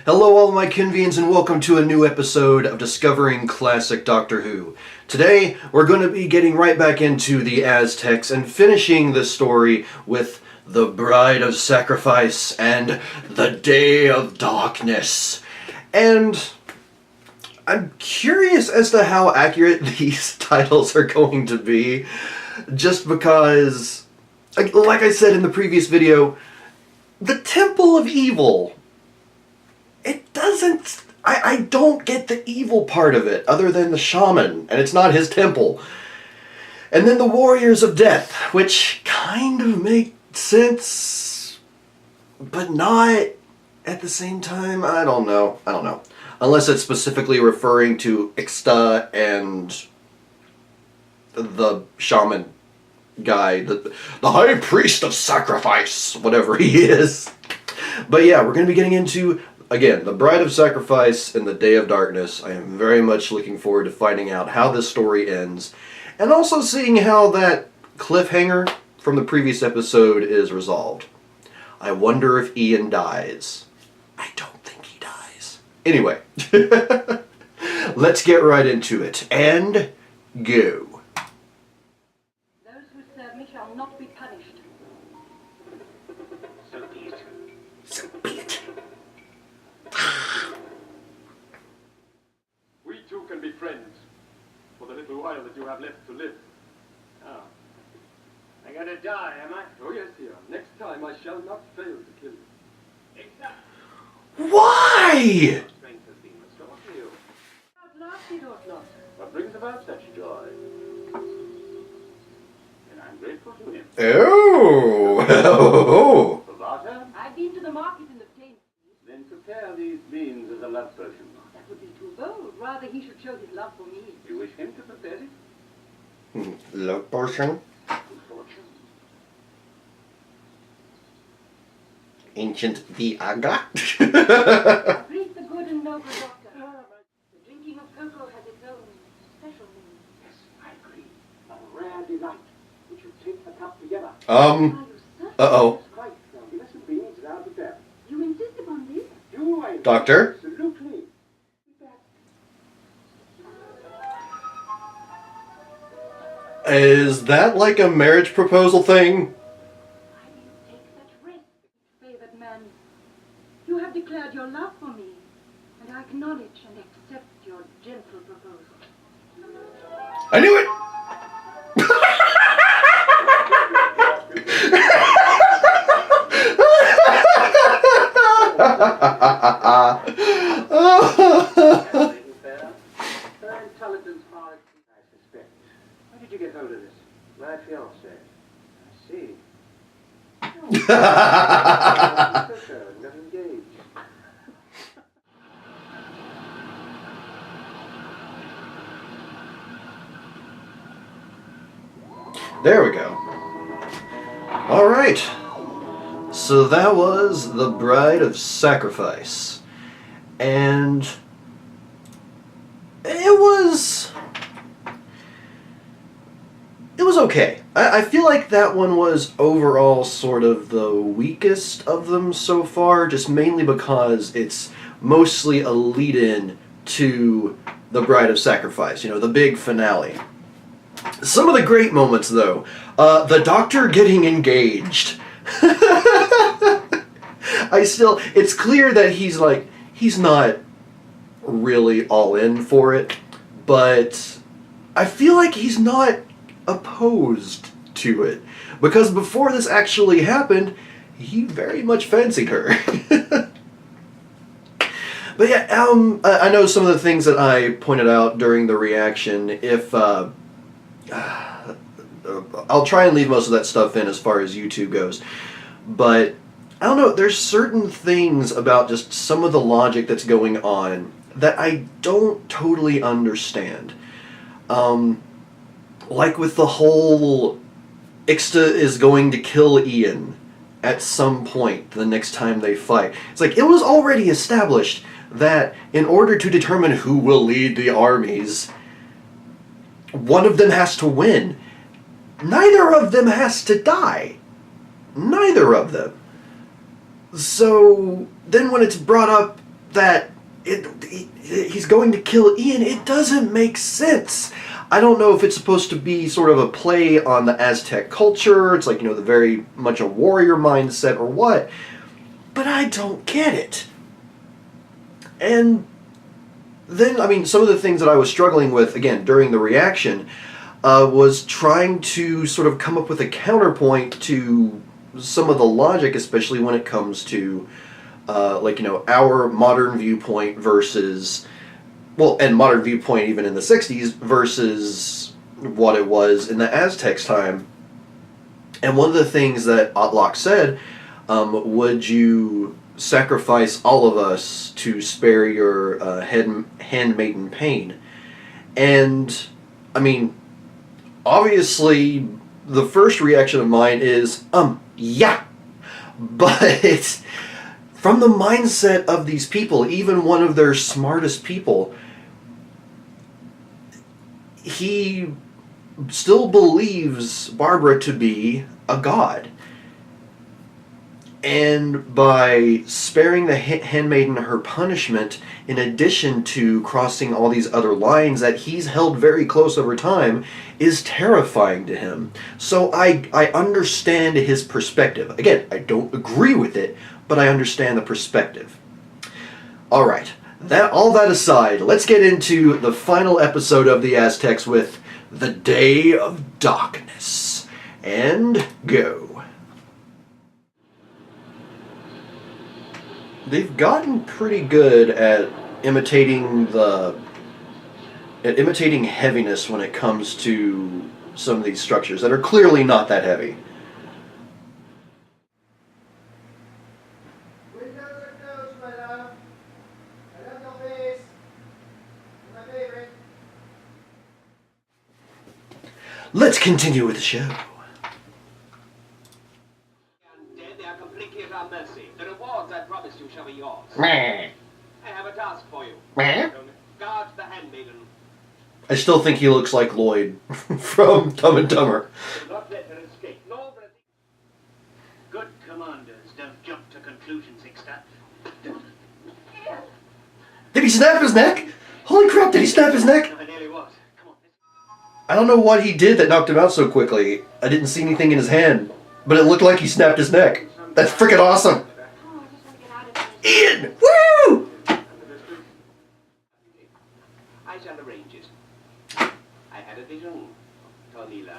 Hello all my Kenvians and welcome to a new episode of Discovering Classic Doctor Who. Today we're going to be getting right back into the Aztecs and finishing the story with the Bride of Sacrifice and the Day of Darkness. And I'm curious as to how accurate these titles are going to be, just because, like I said in the previous video, the Temple of Evil, it doesn't... I don't get the evil part of it, other than the shaman, and it's not his temple. And then the Warriors of Death, which kind of make sense, but not at the same time. I don't know. Unless it's specifically referring to Ixta and the shaman guy, the High Priest of Sacrifice, whatever he is. But yeah, we're going to be getting into, again, the Bride of Sacrifice and the Day of Darkness. I am very much looking forward to finding out how this story ends, and also seeing how that cliffhanger from the previous episode is resolved. I wonder if Ian dies. I don't think he dies. Anyway, let's get right into it, and go. Those who serve me shall not be punished. So be it. So be it. We two can be friends for the little while that you have left to live. Oh. I'm gonna die, am I? Oh yes, dear. Next time I shall not fail to kill you. Exactly. Why? Strength has been restored to you. Outlasted or not? What brings about such joy? And I'm grateful to him. Oh. For water? I've been to the market and obtained. Then prepare these beans as a love potion. That would be too bold. Rather he should show his love for me. You wish him to prepare it? Love potion? Good fortune. Ancient Viagra? Breathe the good and noble doctor. The drinking of cocoa has its own special meaning. Yes, I agree. A rare delight. We should take the cup together. Are you certain? Uh-oh. That's right. Now give us some beans and I'll prepare. You insist upon this? You, I Doctor? Absolutely. Is that like a marriage proposal thing? Why do you take such risk, favored man? You have declared your love for me, and I acknowledge and accept your gentle proposal. I knew it! Her intelligence far exceeds, I suspect. How did you get hold of this? My fiancé. I see. Got engaged. There we go. Alright. So that was the Bride of Sacrifice. And it was okay. I feel like that one was overall sort of the weakest of them so far, just mainly because it's mostly a lead-in to the Bride of Sacrifice, you know, the big finale. Some of the great moments, though, the Doctor getting engaged. It's clear that he's not really all in for it, but I feel like he's not opposed to it, because before this actually happened, he very much fancied her. But yeah, I know some of the things that I pointed out during the reaction. I'll try and leave most of that stuff in as far as YouTube goes, but I don't know, there's certain things about just some of the logic that's going on that I don't totally understand. Like with the whole Ixta is going to kill Ian at some point the next time they fight. It's like, it was already established that in order to determine who will lead the armies, one of them has to win. Neither of them has to die. Neither of them. So then when it's brought up that he's going to kill Ian, it doesn't make sense. I don't know if it's supposed to be sort of a play on the Aztec culture. It's like, the very much a warrior mindset or what. But I don't get it. And then, some of the things that I was struggling with, again, during the reaction, was trying to sort of come up with a counterpoint to some of the logic, especially when it comes to, our modern viewpoint versus, and modern viewpoint even in the 60s versus what it was in the Aztecs time. And one of the things that Otlock said, would you sacrifice all of us to spare your handmaiden pain? And, obviously, the first reaction of mine is, yeah. But from the mindset of these people, even one of their smartest people, he still believes Barbara to be a god. And by sparing the handmaiden her punishment, in addition to crossing all these other lines that he's held very close over time, is terrifying to him. So I understand his perspective. Again, I don't agree with it, but I understand the perspective. Alright, all that aside, let's get into the final episode of the Aztecs with The Day of Darkness. And go. They've gotten pretty good at imitating heaviness when it comes to some of these structures that are clearly not that heavy. Windows are closed, my love. I love your face. You're my favorite. Let's continue with the show. They are completely at our mercy. The rewards I promised you shall be yours. Meh. I have a task for you. Meh. Guard the handmaiden. I still think he looks like Lloyd from Dumb and Dumber. Do not let her escape. Nor will Good commanders don't jump to conclusions, Ixta. Did he snap his neck? Holy crap, did he snap his neck? I nearly was. Come on. I don't know what he did that knocked him out so quickly. I didn't see anything in his hand, but it looked like he snapped his neck. That's freaking awesome. Oh, I just want to get out of here. Ian! Woo! I shall arrange it. I had a vision, Tonila,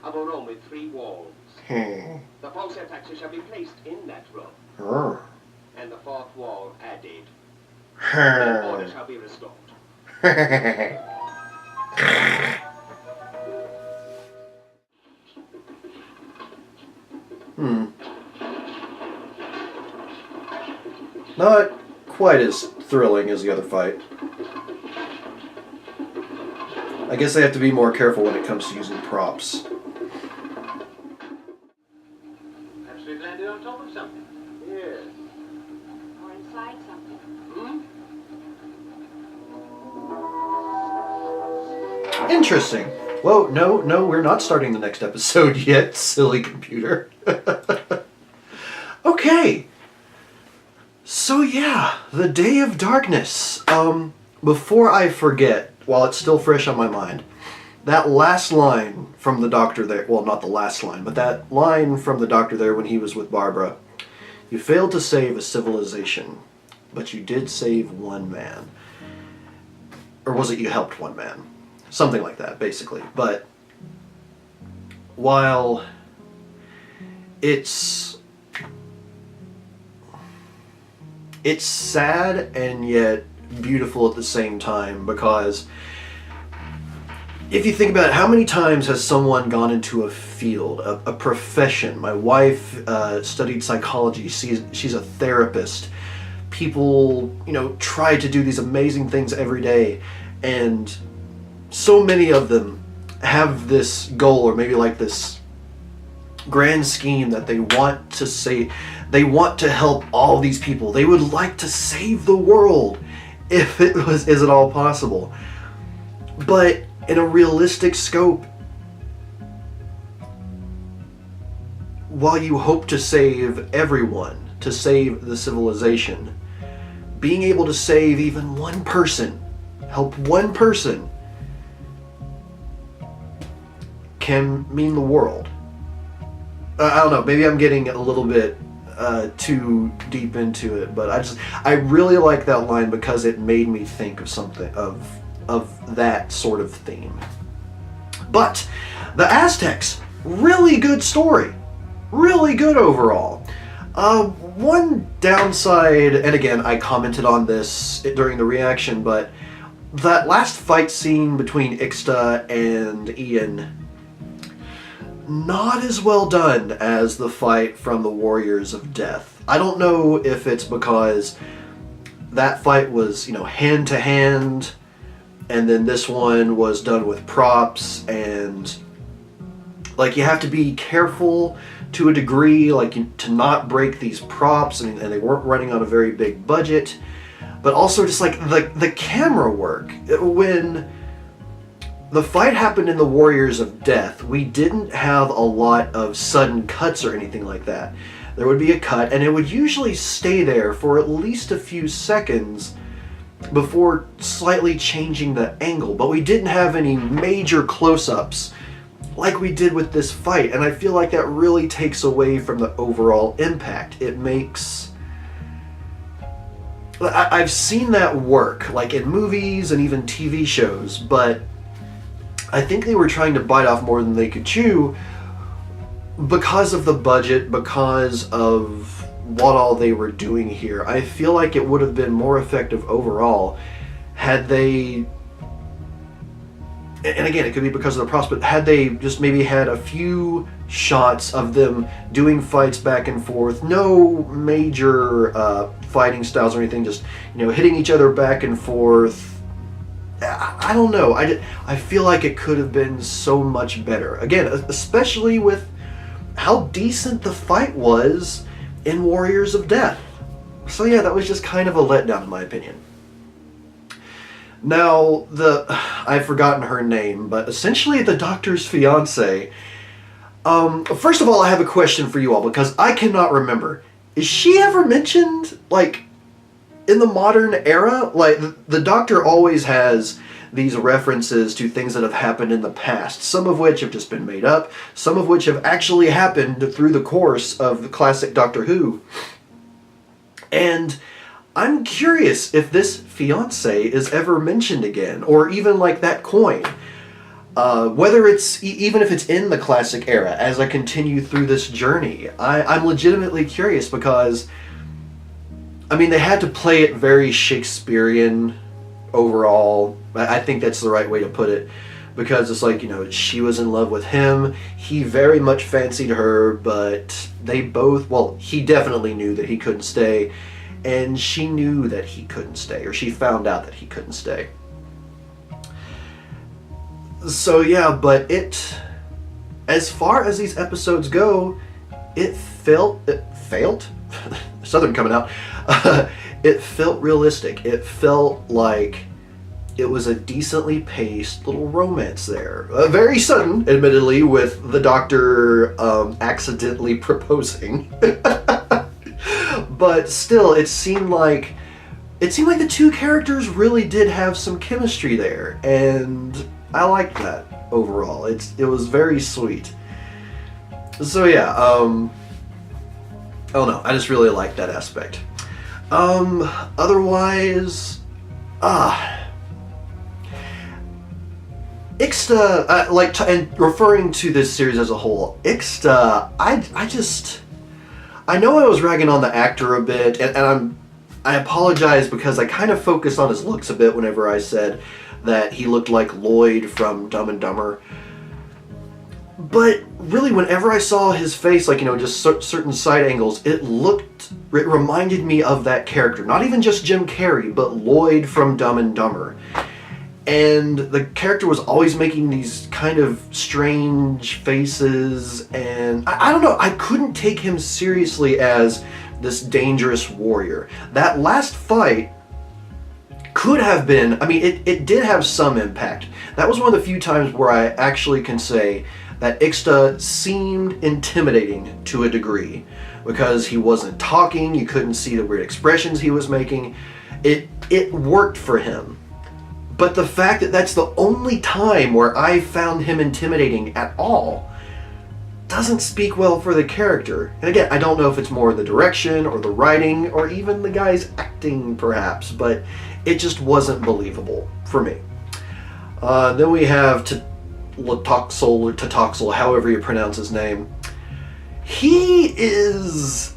of a room with 3 walls. The false attacker shall be placed in that room, and the 4th wall added. Then order shall be restored. Not quite as thrilling as the other fight. I guess they have to be more careful when it comes to using props. Perhaps we've landed on top of something. Yes. Or inside something. Interesting. Whoa, no, we're not starting the next episode yet, silly computer. Okay. So yeah, The Day of Darkness. Before I forget, while it's still fresh on my mind, that last line from the doctor there, well, not the last line, but that line from the doctor there when he was with Barbara. You failed to save a civilization, but you did save one man. Or was it you helped one man? Something like that, basically. But while it's sad and yet beautiful at the same time, because if you think about it, how many times has someone gone into a field, a profession? My wife studied psychology. She's a therapist. People, try to do these amazing things every day, and so many of them have this goal, or maybe like this grand scheme that they want to say. They want to help all these people. They would like to save the world if it was, is it all possible? But in a realistic scope, while you hope to save everyone, to save the civilization, being able to save even one person, help one person, can mean the world. I don't know, maybe I'm getting a little bit too deep into it, but I really like that line because it made me think of something of that sort of theme. But the Aztecs, really good story, really good overall. One downside, and again I commented on this during the reaction, but that last fight scene between Ixta and Ian, not as well done as the fight from the Warriors of Death. I don't know if it's because that fight was, hand to hand, and then this one was done with props, and you have to be careful to a degree, to not break these props, and they weren't running on a very big budget, but also just the camera work. When the fight happened in the Warriors of Death, we didn't have a lot of sudden cuts or anything like that. There would be a cut, and it would usually stay there for at least a few seconds before slightly changing the angle, but we didn't have any major close-ups like we did with this fight, and I feel like that really takes away from the overall impact. It makes... I've seen that work, in movies and even TV shows, but I think they were trying to bite off more than they could chew because of the budget, because of what all they were doing here. I feel like it would have been more effective overall had they, and again, it could be because of the props, but had they just maybe had a few shots of them doing fights back and forth, no major fighting styles or anything, just, hitting each other back and forth. I don't know. I feel like it could have been so much better. Again, especially with how decent the fight was in Warriors of Death. So yeah, that was just kind of a letdown in my opinion. Now, I've forgotten her name, but essentially the Doctor's fiance. First of all, I have a question for you all, because I cannot remember. Is she ever mentioned, in the modern era? The Doctor always has these references to things that have happened in the past, some of which have just been made up, some of which have actually happened through the course of the classic Doctor Who. And I'm curious if this fiance is ever mentioned again, or even that coin. Whether it's, even if it's in the classic era, as I continue through this journey. I'm legitimately curious because, they had to play it very Shakespearean overall. I think that's the right way to put it. Because it's she was in love with him, he very much fancied her, but they both, he definitely knew that he couldn't stay, and she knew that he couldn't stay, or she found out that he couldn't stay. So yeah, but as far as these episodes go, it felt Southern coming out. It felt realistic. It felt like it was a decently paced little romance there. Very sudden, admittedly, with the Doctor accidentally proposing. But still, it seemed like the two characters really did have some chemistry there, and I liked that overall. It was very sweet. So yeah, oh no, I just really liked that aspect. Otherwise, Ixta, and referring to this series as a whole, Ixta, I know I was ragging on the actor a bit, and I apologize because I kind of focused on his looks a bit whenever I said that he looked like Lloyd from Dumb and Dumber. But really, whenever I saw his face, just certain side angles, it reminded me of that character. Not even just Jim Carrey, but Lloyd from Dumb and Dumber. And the character was always making these kind of strange faces, and I don't know, I couldn't take him seriously as this dangerous warrior. That last fight could have been, it did have some impact. That was one of the few times where I actually can say that Ixta seemed intimidating to a degree, because he wasn't talking, you couldn't see the weird expressions he was making, it worked for him. But the fact that that's the only time where I found him intimidating at all doesn't speak well for the character. And again, I don't know if it's more the direction or the writing or even the guy's acting perhaps, but it just wasn't believable for me. Then we have Latoxel or Tatoxel, however you pronounce his name. He is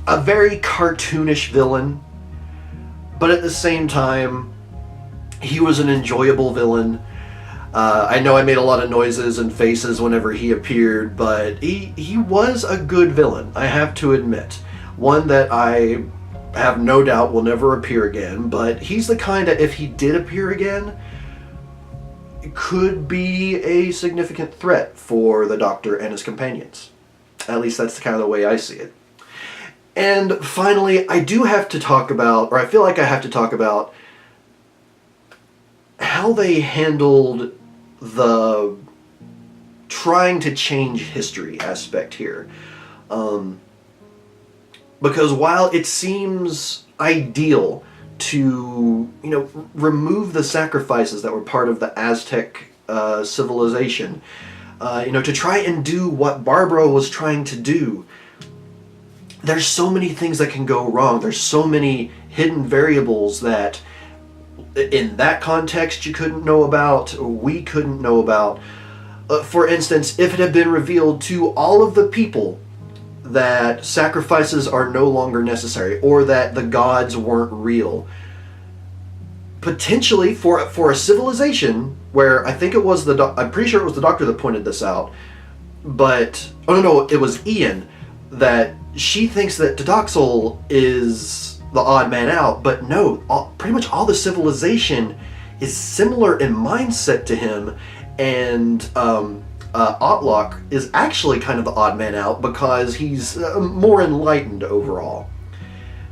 a very cartoonish villain, but at the same time, he was an enjoyable villain. I know I made a lot of noises and faces whenever he appeared, but he was a good villain, I have to admit. One that I have no doubt will never appear again, but he's the kind that if he did appear again, it could be a significant threat for the Doctor and his companions. At least that's kind of the way I see it. And finally, I do have to talk about, or I feel like I have to talk about, how they handled the trying to change history aspect here. Because while it seems ideal to, remove the sacrifices that were part of the Aztec civilization, to try and do what Barbara was trying to do, there's so many things that can go wrong. There's so many hidden variables that in that context you couldn't know about, or we couldn't know about. For instance, if it had been revealed to all of the people that sacrifices are no longer necessary, or that the gods weren't real, potentially for a civilization where I think it was I'm pretty sure it was the Doctor that pointed this out, but no, it was Ian, that she thinks that Tatoxel is the odd man out, but no, pretty much all the civilization is similar in mindset to him, and Otlock is actually kind of the odd man out because he's more enlightened overall.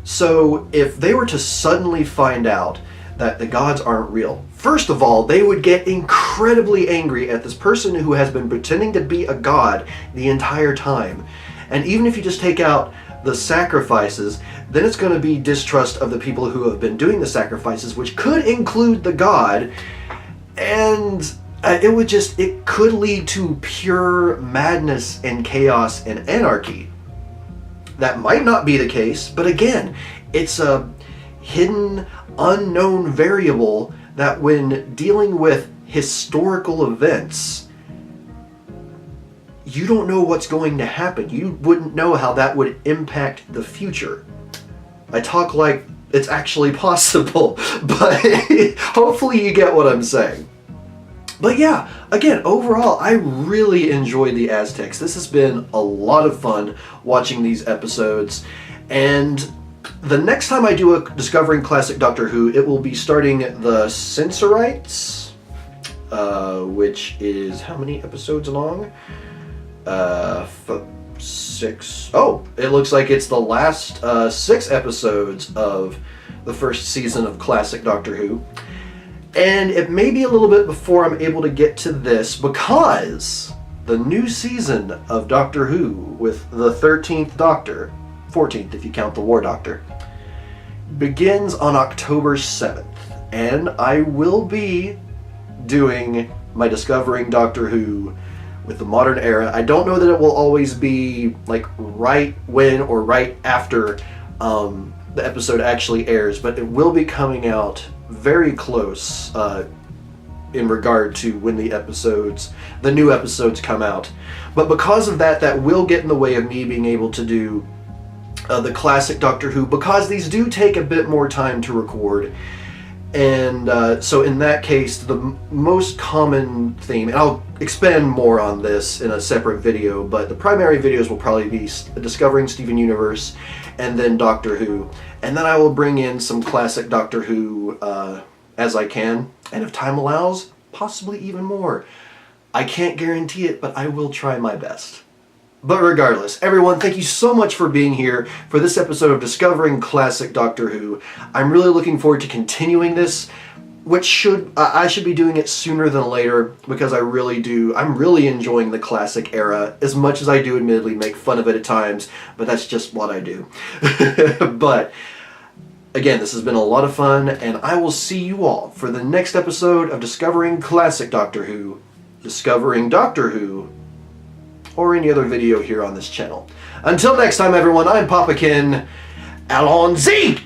So if they were to suddenly find out that the gods aren't real, first of all, they would get incredibly angry at this person who has been pretending to be a god the entire time. And even if you just take out the sacrifices, then it's going to be distrust of the people who have been doing the sacrifices, which could include the god, and it could lead to pure madness and chaos and anarchy. That might not be the case, but again, it's a hidden, unknown variable that when dealing with historical events, you don't know what's going to happen. You wouldn't know how that would impact the future. I talk like it's actually possible, but hopefully you get what I'm saying. But yeah, again, overall, I really enjoyed the Aztecs. This has been a lot of fun watching these episodes, and the next time I do a Discovering Classic Doctor Who, it will be starting the Censorites, which is how many episodes long? 6. Oh, it looks like it's the last 6 episodes of the first season of Classic Doctor Who. And it may be a little bit before I'm able to get to this, because the new season of Doctor Who with the 13th Doctor, 14th if you count the War Doctor, begins on October 7th. And I will be doing my Discovering Doctor Who with the modern era. I don't know that it will always be like right when or right after the episode actually airs, but it will be coming out very close in regard to when the new episodes come out. But because of that, that will get in the way of me being able to do the Classic Doctor Who, because these do take a bit more time to record. And so in that case, the most common theme, and I'll expand more on this in a separate video, but the primary videos will probably be Discovering Steven Universe and then Doctor Who. And then I will bring in some Classic Doctor Who as I can, and if time allows, possibly even more. I can't guarantee it, but I will try my best. But regardless, everyone, thank you so much for being here for this episode of Discovering Classic Doctor Who. I'm really looking forward to continuing this I should be doing it sooner than later, because I'm really enjoying the classic era, as much as I do admittedly make fun of it at times, but that's just what I do. But again, this has been a lot of fun, and I will see you all for the next episode of Discovering Classic Doctor Who, Discovering Doctor Who, or any other video here on this channel. Until next time, everyone, I'm Papa Ken. Allons-y!